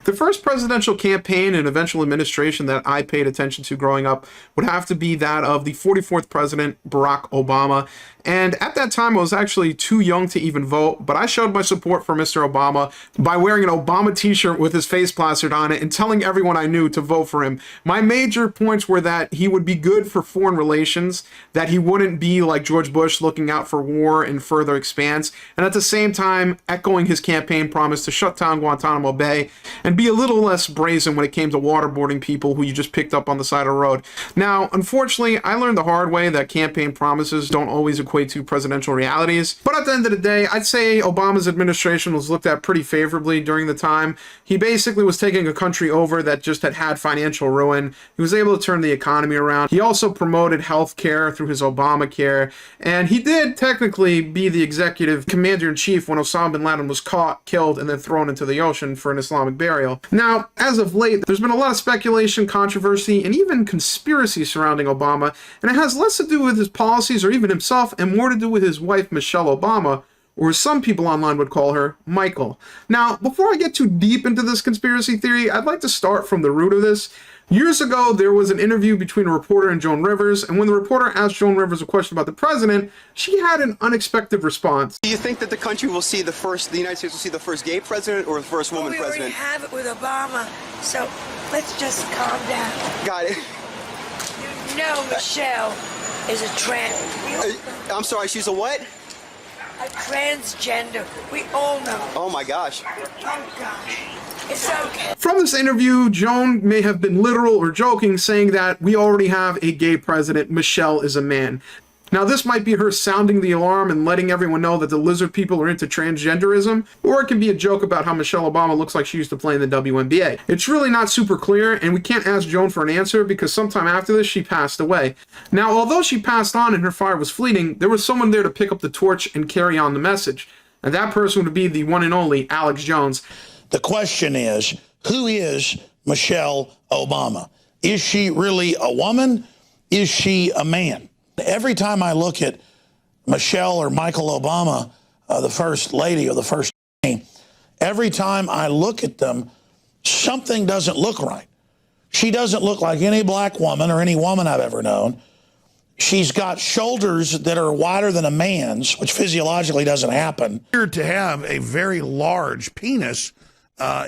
The first presidential campaign and eventual administration that I paid attention to growing up would have to be that of the 44th president, Barack Obama. And at that time, I was actually too young to even vote, but I showed my support for Mr. Obama by wearing an Obama t-shirt with his face plastered on it and telling everyone I knew to vote for him. My major points were that he would be good for foreign relations, that he wouldn't be like George Bush looking out for war and further expanse, and at the same time echoing his campaign promise to shut down Guantanamo Bay and be a little less brazen when it came to waterboarding people who you just picked up on the side of the road. Now, unfortunately, I learned the hard way that campaign promises don't always equate to presidential realities. But at the end of the day, I'd say Obama's administration was looked at pretty favorably during the time. He basically was taking a country over that just had financial ruin. He was able to turn the economy around. He also promoted health care through his Obamacare. And he did technically be the executive commander-in-chief when Osama bin Laden was caught, killed, and then thrown into the ocean for an Islamic burial. Now, as of late, there's been a lot of speculation, controversy, and even conspiracy surrounding Obama, and it has less to do with his policies or even himself and more to do with his wife, Michelle Obama, or as some people online would call her, Michael. Now, before I get too deep into this conspiracy theory, I'd like to start from the root of this. Years ago, there was an interview between a reporter and Joan Rivers, and when the reporter asked Joan Rivers a question about the president, she had an unexpected response. Do you think that the country will see the United States will see the first gay president or the first woman president? We already have it with Obama, so let's just calm down. Got it. You know Michelle is a trans. I'm sorry, she's a what? A transgender. We all know. Oh my gosh. Oh gosh. It's okay. From this interview, Joan may have been literal or joking, saying that we already have a gay president, Michelle is a man. Now, this might be her sounding the alarm and letting everyone know that the lizard people are into transgenderism, or it can be a joke about how Michelle Obama looks like she used to play in the WNBA. It's really not super clear, and we can't ask Joan for an answer because sometime after this, she passed away. Now, although she passed on and her fire was fleeting, there was someone there to pick up the torch and carry on the message. And that person would be the one and only Alex Jones. The question is, who is Michelle Obama? Is she really a woman? Is she a man? Every time I look at Michelle or Michael Obama, the first lady or the first lady, every time I look at them, something doesn't look right. She doesn't look like any black woman or any woman I've ever known. She's got shoulders that are wider than a man's, which physiologically doesn't happen. To have a very large penis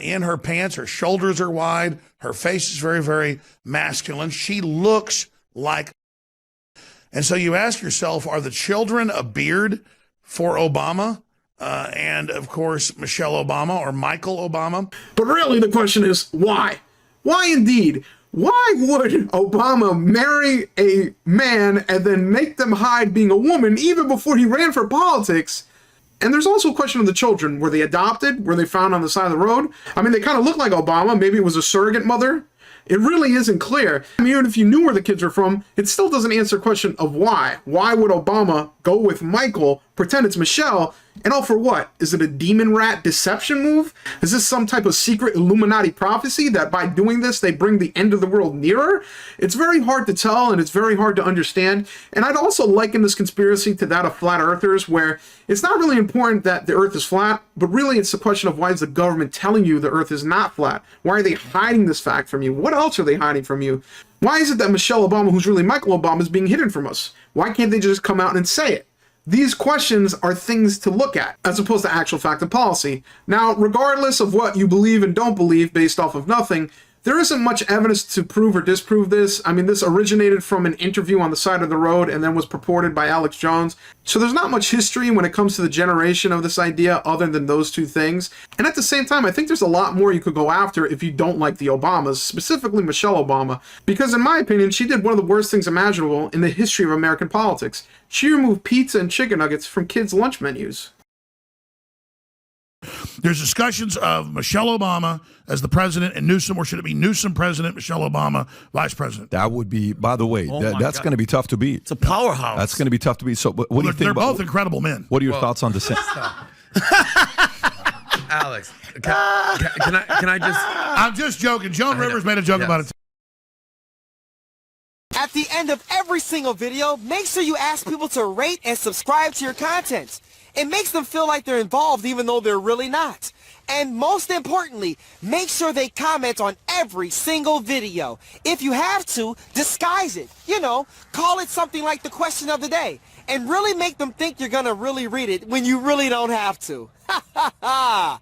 in her pants, her shoulders are wide, her face is very, very masculine. She looks like. And so you ask yourself, are the children a beard for Obama? And, of course, Michelle Obama or Michael Obama? But really the question is, why? Why indeed? Why would Obama marry a man and then make them hide being a woman even before he ran for politics? And there's also a question of the children. Were they adopted? Were they found on the side of the road? I mean, they kind of look like Obama. Maybe it was a surrogate mother. It really isn't clear. I mean, even if you knew where the kids were from, it still doesn't answer the question of why. Why would Obama go with Michael, pretend it's Michelle, and all for what? Is it a demon rat deception move? Is this some type of secret Illuminati prophecy that by doing this, they bring the end of the world nearer? It's very hard to tell, and it's very hard to understand. And I'd also liken this conspiracy to that of flat earthers, where it's not really important that the earth is flat, but really it's the question of why is the government telling you the earth is not flat? Why are they hiding this fact from you? What else are they hiding from you? Why is it that Michelle Obama, who's really Michael Obama, is being hidden from us? Why can't they just come out and say it? These questions are things to look at, as opposed to actual fact and policy. Now, regardless of what you believe and don't believe based off of nothing, there isn't much evidence to prove or disprove this. I mean, this originated from an interview on the side of the road and then was purported by Alex Jones. So there's not much history when it comes to the generation of this idea other than those two things. And at the same time, I think there's a lot more you could go after if you don't like the Obamas, specifically Michelle Obama, because in my opinion, she did one of the worst things imaginable in the history of American politics. She removed pizza and chicken nuggets from kids' lunch menus. There's discussions of Michelle Obama as the president and Newsom, or should it be Newsom president, Michelle Obama vice president? That would be, by the way, that's going to be tough to beat. It's a powerhouse. That's going to be tough to beat. So what do you think They're about, both incredible men. What are your thoughts on DeSantis? Alex, can I just... I'm just joking. Joan Rivers made a joke about it. At the end of every single video, make sure you ask people to rate and subscribe to your content. It makes them feel like they're involved even though they're really not. And most importantly, make sure they comment on every single video. If you have to, disguise it. You know, call it something like the question of the day. And really make them think you're gonna really read it when you really don't have to. Ha ha ha!